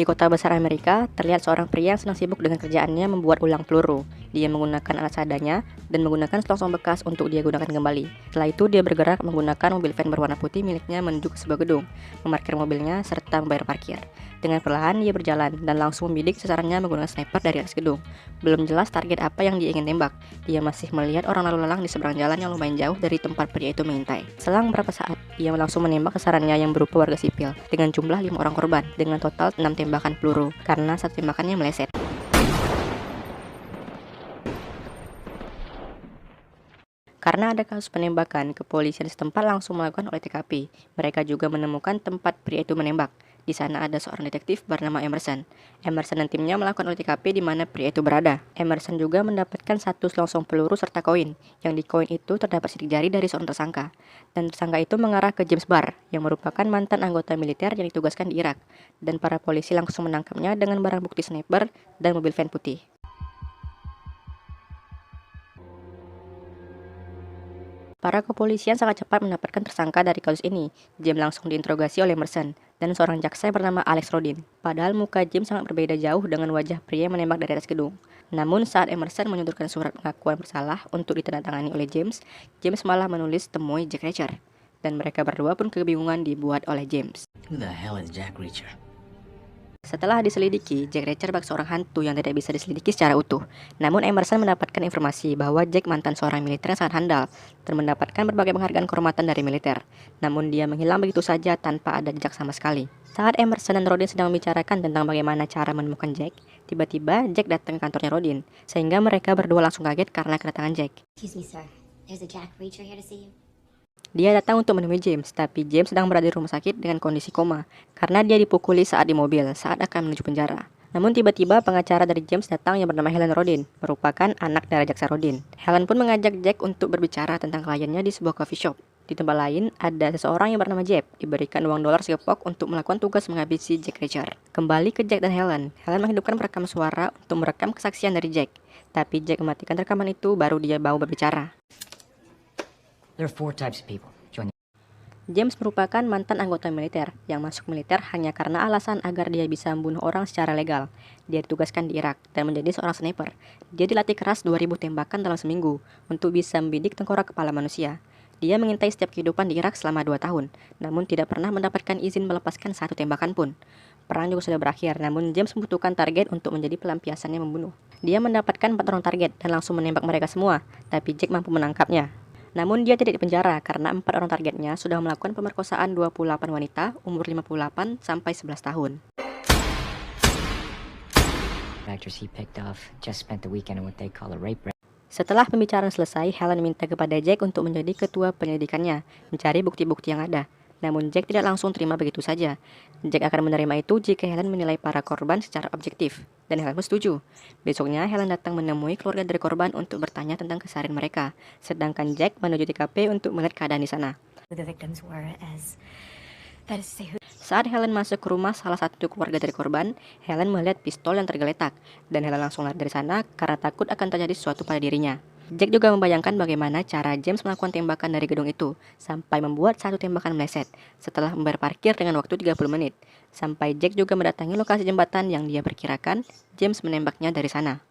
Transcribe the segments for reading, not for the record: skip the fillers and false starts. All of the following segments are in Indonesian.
Di kota besar Amerika, terlihat seorang pria yang sedang sibuk dengan kerjaannya membuat ulang peluru. Dia menggunakan alat seadanya dan menggunakan selongsong bekas untuk dia gunakan kembali. Setelah itu, dia bergerak menggunakan mobil van berwarna putih miliknya menuju ke sebuah gedung, memarkir mobilnya, serta membayar parkir. Dengan perlahan, dia berjalan dan langsung membidik sasarannya menggunakan sniper dari atas gedung. Belum jelas target apa yang dia ingin tembak. Dia masih melihat orang lalu lalang di seberang jalan yang lumayan jauh dari tempat pria itu mengintai. Selang beberapa saat, ia langsung menembak sasarannya yang berupa warga sipil dengan jumlah 5 orang korban dengan total 6 tembakan peluru karena satu tembakannya meleset. Karena ada kasus penembakan, kepolisian setempat langsung melakukan olah TKP. Mereka juga menemukan tempat pria itu menembak. Di sana ada seorang detektif bernama Emerson. Emerson dan timnya melakukan olah TKP di mana pria itu berada. Emerson juga mendapatkan satu selongsong peluru serta koin. Yang di koin itu terdapat sidik jari dari seorang tersangka. Dan tersangka itu mengarah ke James Barr, yang merupakan mantan anggota militer yang ditugaskan di Irak. Dan para polisi langsung menangkapnya dengan barang bukti sniper dan mobil van putih. Para kepolisian sangat cepat mendapatkan tersangka dari kasus ini. James langsung diinterogasi oleh Emerson dan seorang jaksa bernama Alex Rodin. Padahal muka James sangat berbeda jauh dengan wajah pria yang menembak dari atas gedung. Namun saat Emerson menyodorkan surat pengakuan bersalah untuk ditandatangani oleh James, James malah menulis temui Jack Reacher. Dan mereka berdua pun kebingungan dibuat oleh James. Who the hell is Jack Reacher? Setelah diselidiki, Jack Reacher bagi seorang hantu yang tidak bisa diselidiki secara utuh. Namun Emerson mendapatkan informasi bahwa Jack mantan seorang militer yang sangat handal dan mendapatkan berbagai penghargaan kehormatan dari militer. Namun dia menghilang begitu saja tanpa ada jejak sama sekali. Saat Emerson dan Rodin sedang membicarakan tentang bagaimana cara menemukan Jack, tiba-tiba Jack datang ke kantornya Rodin, sehingga mereka berdua langsung kaget karena kedatangan Jack. Excuse me, sir. There's a Jack Reacher here to see you. Dia datang untuk menemui James, tapi James sedang berada di rumah sakit dengan kondisi koma karena dia dipukuli saat di mobil saat akan menuju penjara. Namun tiba-tiba pengacara dari James datang yang bernama Helen Rodin, merupakan anak dari jaksa Rodin. Helen pun mengajak Jack untuk berbicara tentang kliennya di sebuah coffee shop. Di tempat lain, ada seseorang yang bernama Jeff, diberikan uang dolar segepok untuk melakukan tugas menghabisi Jack Reacher. Kembali ke Jack dan Helen menghidupkan perekam suara untuk merekam kesaksian dari Jack. Tapi Jack mematikan rekaman itu baru dia mau berbicara. There are 4 types of people. Join the James merupakan mantan anggota militer yang masuk militer hanya karena alasan agar dia bisa membunuh orang secara legal. Dia ditugaskan di Irak dan menjadi seorang sniper. Dia dilatih keras 2000 tembakan dalam seminggu untuk bisa membidik tengkorak kepala manusia. Dia mengintai setiap kehidupan di Irak selama 2 tahun, namun tidak pernah mendapatkan izin melepaskan satu tembakan pun. Perang juga sudah berakhir, namun James membutuhkan target untuk menjadi pelampiasannya membunuh. Dia mendapatkan 4 orang target dan langsung menembak mereka semua, tapi Jack mampu menangkapnya. Namun dia tidak dipenjara karena 4 orang targetnya sudah melakukan pemerkosaan 28 wanita umur 58 sampai 11 tahun. actors he picked off just spent the weekend in what they call a rape ring. Setelah pembicaraan selesai, Helen minta kepada Jack untuk menjadi ketua penyelidikannya, mencari bukti-bukti yang ada. Namun Jack tidak langsung terima begitu saja. Jack akan menerima itu jika Helen menilai para korban secara objektif, dan Helen pun setuju. Besoknya Helen datang menemui keluarga dari korban untuk bertanya tentang keseharian mereka, sedangkan Jack menuju TKP untuk melihat keadaan di sana. Who the victims were, as that is to say who. Saat Helen masuk ke rumah salah satu keluarga dari korban, Helen melihat pistol yang tergeletak, dan Helen langsung lari dari sana karena takut akan terjadi sesuatu pada dirinya. Jack juga membayangkan bagaimana cara James melakukan tembakan dari gedung itu, sampai membuat satu tembakan meleset, setelah membayar parkir dengan waktu 30 menit. Sampai Jack juga mendatangi lokasi jembatan yang dia perkirakan James menembaknya dari sana.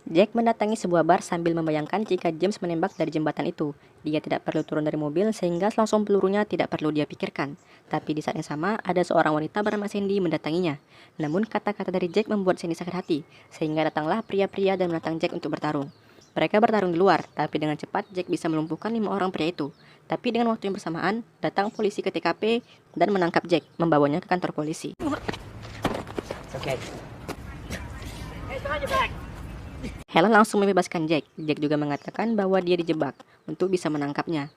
Jack mendatangi sebuah bar sambil membayangkan jika James menembak dari jembatan itu. Dia tidak perlu turun dari mobil sehingga selongsong pelurunya tidak perlu dia pikirkan. Tapi di saat yang sama, ada seorang wanita bernama Sandy mendatanginya. Namun kata-kata dari Jack membuat Sandy sakit hati, sehingga datanglah pria-pria dan menantang Jack untuk bertarung. Mereka bertarung di luar, tapi dengan cepat Jack bisa melumpuhkan 5 orang pria itu. Tapi dengan waktu yang bersamaan, datang polisi ke TKP dan menangkap Jack, membawanya ke kantor polisi. Okay. Helen langsung membebaskan Jack. Jack juga mengatakan bahwa dia dijebak untuk bisa menangkapnya.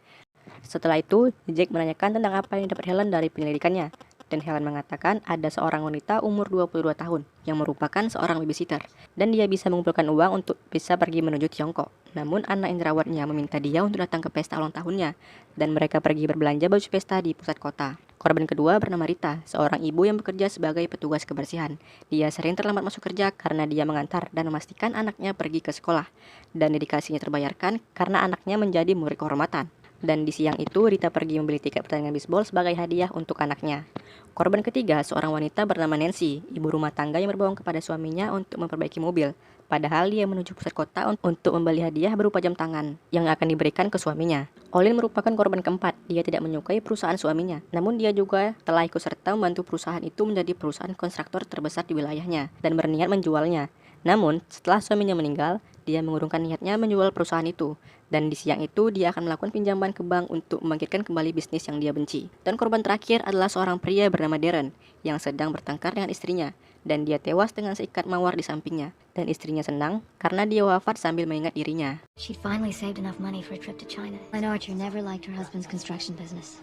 Setelah itu, Jack menanyakan tentang apa yang dapat Helen dari penyelidikannya. Dan Helen mengatakan ada seorang wanita umur 22 tahun yang merupakan seorang babysitter. Dan dia bisa mengumpulkan uang untuk bisa pergi menuju Tiongkok. Namun anak yang dirawatnya meminta dia untuk datang ke pesta ulang tahunnya. Dan mereka pergi berbelanja baju pesta di pusat kota. Korban kedua bernama Rita, seorang ibu yang bekerja sebagai petugas kebersihan. Dia sering terlambat masuk kerja karena dia mengantar dan memastikan anaknya pergi ke sekolah. Dan dedikasinya terbayarkan karena anaknya menjadi murid kehormatan. Dan di siang itu, Rita pergi membeli tiket pertandingan bisbol sebagai hadiah untuk anaknya. Korban ketiga, seorang wanita bernama Nancy, ibu rumah tangga yang berbohong kepada suaminya untuk memperbaiki mobil. Padahal dia menuju pusat kota untuk membeli hadiah berupa jam tangan yang akan diberikan ke suaminya. Olin merupakan korban keempat. Dia tidak menyukai perusahaan suaminya. Namun dia juga telah ikut serta membantu perusahaan itu menjadi perusahaan kontraktor terbesar di wilayahnya dan berniat menjualnya. Namun setelah suaminya meninggal, dia mengurungkan niatnya menjual perusahaan itu. Dan di siang itu dia akan melakukan pinjaman ke bank untuk membangkitkan kembali bisnis yang dia benci. Dan korban terakhir adalah seorang pria bernama Darren yang sedang bertengkar dengan istrinya. Dan dia tewas dengan seikat mawar di sampingnya. Dan istrinya senang karena dia wafat sambil mengingat dirinya. She'd finally saved enough money for a trip to China. And Archer never liked her husband's construction business.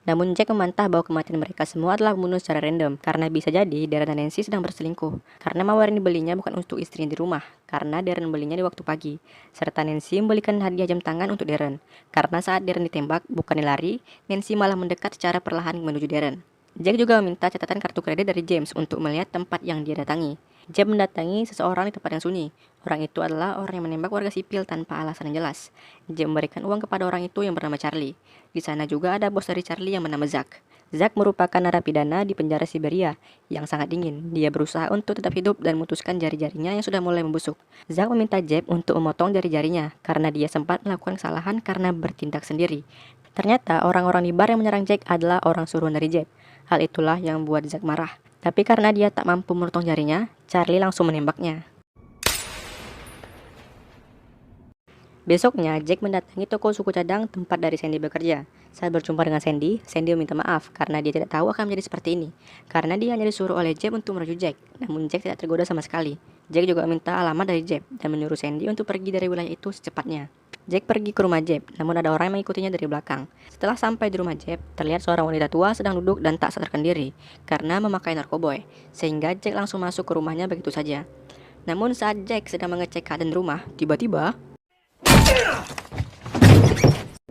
Namun Jack membantah bahwa kematian mereka semua adalah pembunuh secara random, karena bisa jadi Darren dan Nancy sedang berselingkuh. Karena mawar yang dibelinya bukan untuk istrinya di rumah, karena Darren belinya di waktu pagi. Serta Nancy membelikan hadiah jam tangan untuk Darren. Karena saat Darren ditembak, bukan lari, Nancy malah mendekat secara perlahan menuju Darren. Jack juga meminta catatan kartu kredit dari James untuk melihat tempat yang dia datangi. Jack mendatangi seseorang di tempat yang sunyi. Orang itu adalah orang yang menembak warga sipil tanpa alasan yang jelas. Jack memberikan uang kepada orang itu yang bernama Charlie. Di sana juga ada bos dari Charlie yang bernama Zack. Zack merupakan narapidana di penjara Siberia yang sangat dingin. Dia berusaha untuk tetap hidup dan memutuskan jari-jarinya yang sudah mulai membusuk. Zack meminta Jack untuk memotong jari-jarinya karena dia sempat melakukan kesalahan karena bertindak sendiri. Ternyata orang-orang di bar yang menyerang Jack adalah orang suruhan dari Jack. Hal itulah yang membuat Zack marah. Tapi karena dia tak mampu memotong jarinya, Charlie langsung menembaknya. Besoknya, Jack mendatangi toko suku cadang tempat dari Sandy bekerja. Saat berjumpa dengan Sandy, Sandy meminta maaf karena dia tidak tahu akan menjadi seperti ini. Karena dia hanya disuruh oleh Jack untuk merujuk Jack, namun Jack tidak tergoda sama sekali. Jack juga meminta alamat dari Jack dan menyuruh Sandy untuk pergi dari wilayah itu secepatnya. Jack pergi ke rumah Jack, namun ada orang yang mengikutinya dari belakang. Setelah sampai di rumah Jack, terlihat seorang wanita tua sedang duduk dan tak sadarkan diri karena memakai narkoboy, sehingga Jack langsung masuk ke rumahnya begitu saja. Namun saat Jack sedang mengecek keadaan rumah, tiba-tiba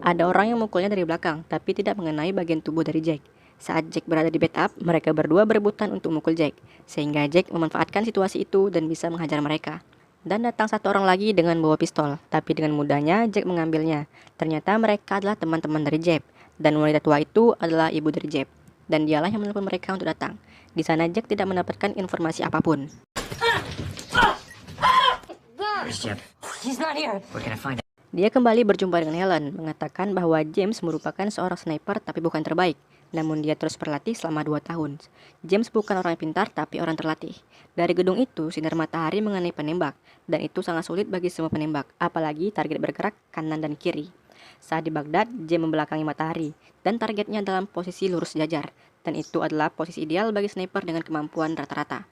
ada orang yang memukulnya dari belakang, tapi tidak mengenai bagian tubuh dari Jack. Saat Jack berada di backup, mereka berdua berebutan untuk memukul Jack, sehingga Jack memanfaatkan situasi itu dan bisa menghajar mereka. Dan datang satu orang lagi dengan bawa pistol, tapi dengan mudahnya Jack mengambilnya. Ternyata mereka adalah teman-teman dari Jack, dan wanita tua itu adalah ibu dari Jack. Dan dialah yang menelpon mereka untuk datang. Di sana Jack tidak mendapatkan informasi apapun. Where's Jeb? He's not here. Where can I find him? Dia kembali berjumpa dengan Helen, mengatakan bahwa James merupakan seorang sniper tapi bukan terbaik. Namun dia terus berlatih selama 2 tahun. James bukan orang yang pintar tapi orang terlatih. Dari gedung itu, sinar matahari mengenai penembak, dan itu sangat sulit bagi semua penembak, apalagi target bergerak kanan dan kiri. Saat di Baghdad, James membelakangi matahari, dan targetnya dalam posisi lurus sejajar, dan itu adalah posisi ideal bagi sniper dengan kemampuan rata-rata.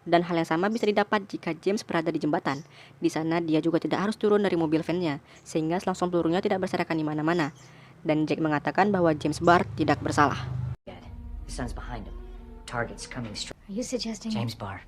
Dan hal yang sama bisa didapat jika James berada di jembatan. Di sana dia juga tidak harus turun dari mobil van-nya, sehingga selongsong pelurunya tidak berserakan di mana-mana. Dan Jack mengatakan bahwa James Barr tidak bersalah. The sun's behind him. Target's coming straight. Are you suggesting James Barr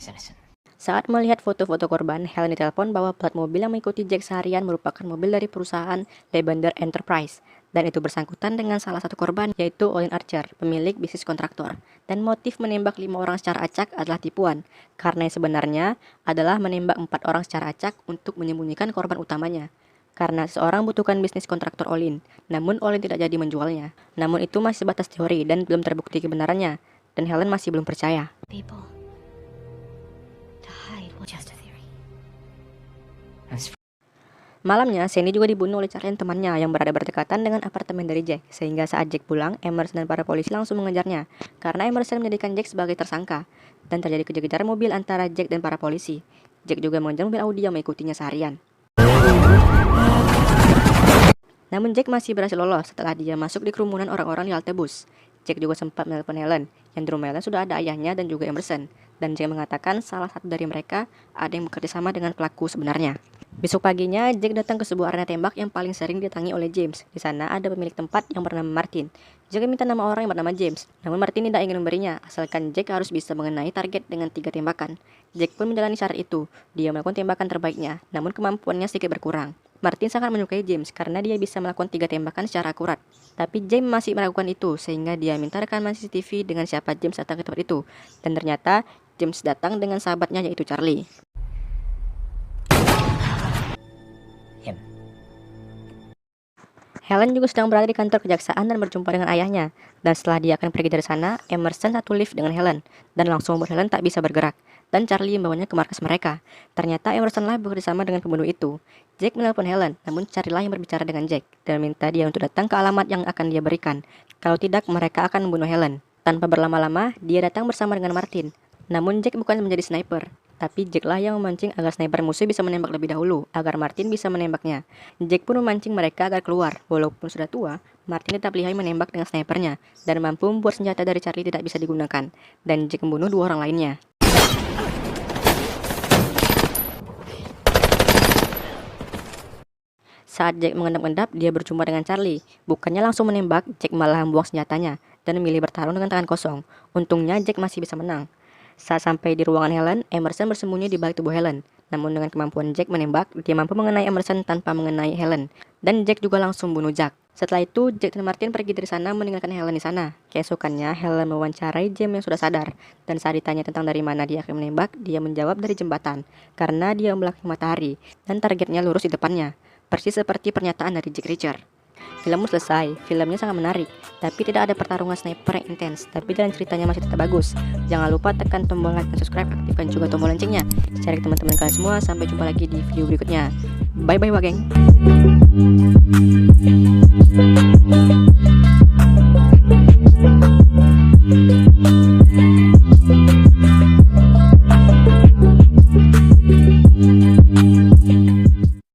is innocent. Saat melihat foto-foto korban, Helen ditelepon bahwa plat mobil yang mengikuti Jack seharian merupakan mobil dari perusahaan Lavender Enterprise. Dan itu bersangkutan dengan salah satu korban, yaitu Olin Archer, pemilik bisnis kontraktor. Dan motif menembak 5 orang secara acak adalah tipuan, karena yang sebenarnya adalah menembak 4 orang secara acak untuk menyembunyikan korban utamanya. Karena seorang butuhkan bisnis kontraktor Olin, namun Olin tidak jadi menjualnya. Namun itu masih sebatas teori dan belum terbukti kebenarannya, dan Helen masih belum percaya. people to hide? Well, just a theory. That's Malamnya, Sandy juga dibunuh oleh Charlie dan temannya yang berada berdekatan dengan apartemen dari Jack. Sehingga saat Jack pulang, Emerson dan para polisi langsung mengejarnya. Karena Emerson menjadikan Jack sebagai tersangka. Dan terjadi kejar-kejaran mobil antara Jack dan para polisi. Jack juga mengejar mobil Audi yang mengikutinya seharian. Namun Jack masih berhasil lolos setelah dia masuk di kerumunan orang-orang di halte bus. Jack juga sempat menelpon Helen, yang di rumah Helen sudah ada ayahnya dan juga Emerson. Dan Jack mengatakan salah satu dari mereka ada yang bekerja sama dengan pelaku sebenarnya. Besok paginya, Jack datang ke sebuah arena tembak yang paling sering didatangi oleh James. Di sana ada pemilik tempat yang bernama Martin. Jack minta nama orang yang bernama James, namun Martin tidak ingin memberinya, asalkan Jack harus bisa mengenai target dengan 3 tembakan. Jack pun menjalani syarat itu. Dia melakukan tembakan terbaiknya, namun kemampuannya sedikit berkurang. Martin sangat menyukai James karena dia bisa melakukan 3 tembakan secara akurat. Tapi James masih meragukan itu, sehingga dia minta rekaman CCTV dengan siapa James datang ke tempat itu. Dan ternyata James datang dengan sahabatnya yaitu Charlie. him. Helen juga sedang berada di kantor kejaksaan dan berjumpa dengan ayahnya. Dan setelah dia akan pergi dari sana, Emerson satu lift dengan Helen dan langsung membuat Helen tak bisa bergerak. Dan Charlie membawanya ke markas mereka. Ternyata Emerson lah bekerjasama dengan pembunuh itu. Jack menelpon Helen, namun Charlie lah yang berbicara dengan Jack dan minta dia untuk datang ke alamat yang akan dia berikan. Kalau tidak, mereka akan membunuh Helen. Tanpa berlama-lama, dia datang bersama dengan Martin. Namun Jack bukan menjadi sniper, tapi Jack lah yang memancing agar sniper musuh bisa menembak lebih dahulu, agar Martin bisa menembaknya. Jack pun memancing mereka agar keluar. Walaupun sudah tua, Martin tetap lihai menembak dengan snipernya, dan mampu membuat senjata dari Charlie tidak bisa digunakan. Dan Jack membunuh 2 orang lainnya. Saat Jack mengendap-endap, dia berjumpa dengan Charlie. Bukannya langsung menembak, Jack malah membuang senjatanya, dan memilih bertarung dengan tangan kosong. Untungnya Jack masih bisa menang. Saat sampai di ruangan Helen, Emerson bersembunyi di balik tubuh Helen. Namun dengan kemampuan Jack menembak, dia mampu mengenai Emerson tanpa mengenai Helen. Dan Jack juga langsung bunuh Jack. Setelah itu, Jack dan Martin pergi dari sana meninggalkan Helen di sana. Keesokannya, Helen mewawancarai James yang sudah sadar. Dan saat ditanya tentang dari mana dia akan menembak, dia menjawab dari jembatan. Karena dia membelakangi matahari, dan targetnya lurus di depannya. Persis seperti pernyataan dari Jack Reacher. Film selesai, filmnya sangat menarik, tapi tidak ada pertarungan sniper yang intens, tapi jalan ceritanya masih tetap bagus. Jangan lupa tekan tombol like dan subscribe, aktifkan juga tombol loncengnya. Share ke teman-teman kalian semua, sampai jumpa lagi di video berikutnya. Bye bye, wah geng.